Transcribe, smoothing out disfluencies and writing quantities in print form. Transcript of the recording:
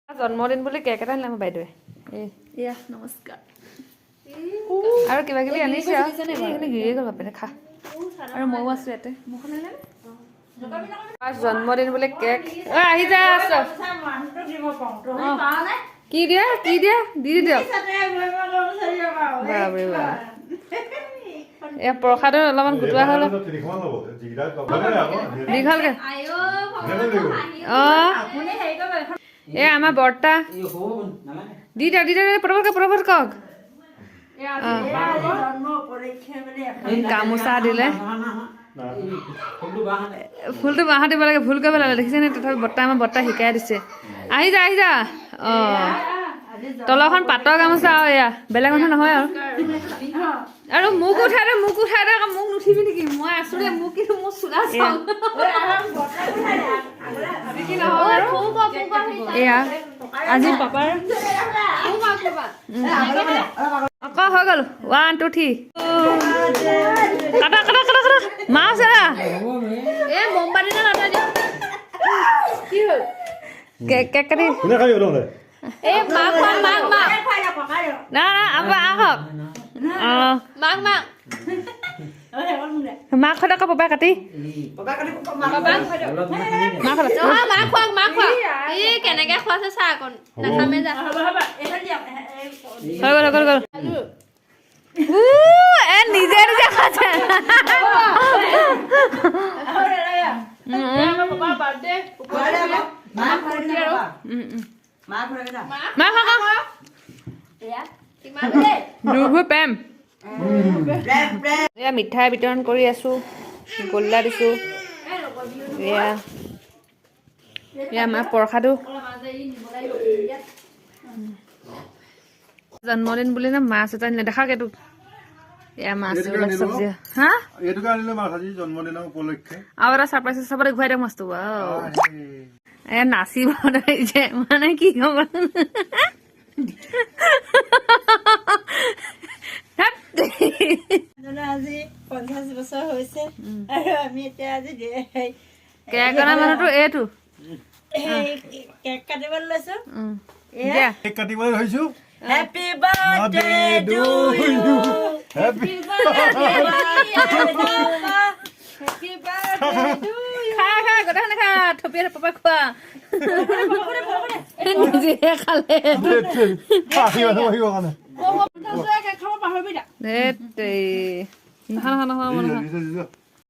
জন্মদিন বুলি কেক এটা আনিলে আমাৰ বাইদেৱে এয়া নমস্কাৰ আৰু কিবা কিবি আনিছে আৰু এইখিনি গিৰি গ'ল বাপেৰে খা আৰু ময়ো আছোঁ ইয়াতে জন্মদিন বুলি কেক আহি যা কি দিয়া দি দিয়ক বাপৰে বাপ এয়া প্ৰসাদৰ অলপমান গোটোৱা হ'ল দীঘলকে অঁ এ আমাৰ বৰ্তা দি দিয়ক পটাপট কওক গামোচা দিলে ফুলটো বাঁহত দিব লাগে ভুল কৰিব লাগে দেখিছেনে তথাপি আমাৰ বৰ্তা শিকাই দিছে আহি যা অঁ তলখন পাটৰ গামোচা আৰু এয়া বেলেগ মানুহ নহয় আৰু মোক উঠাই দে মোক নুঠিবি নেকি মই আছো দে মোক কিন্তু মোৰ চোলা চাওঁ এয়া আজি পাপাৰ আকৌ হৈ গ'ল 1 2 3 কাটা মাছ এ মোমবাতি কি হ'ল কেক কাটি এ মাক না আহক মাক খোৱা আকৌ পাপাই কাটি কেনেকে খোৱাছে চাহ অকণ নাখামে যা হৈ গ'ল নিজে খাইছে প্ৰেম এয়া মিঠাই বিতৰণ কৰি আছো গোল্লা দিছো এয়া আমাৰ প্ৰসাদো জন্মদিন বুলি না মাছ এটা নেদেখাক এইটো এয়া মাছ চব্জি হা জন্মদিনৰ উপলক্ষে আৰু এটা চাৰপ্ৰাইজ চাবলৈ ঘূৰাই দিয়ক মাছটো এয়া নাচিব যে মানে কি গম আজি 50 বছৰ হৈছে আৰু আমি এতিয়া আজি কেক অনা মানুহটো এইটো কেক কাটিবলৈ লৈছো কেক কাটিবলৈ ধৰিছো happy birthday to you happy birthday to you খা গোটা খা থপিয়া পাপা খোৱা নিজে খালে নহয়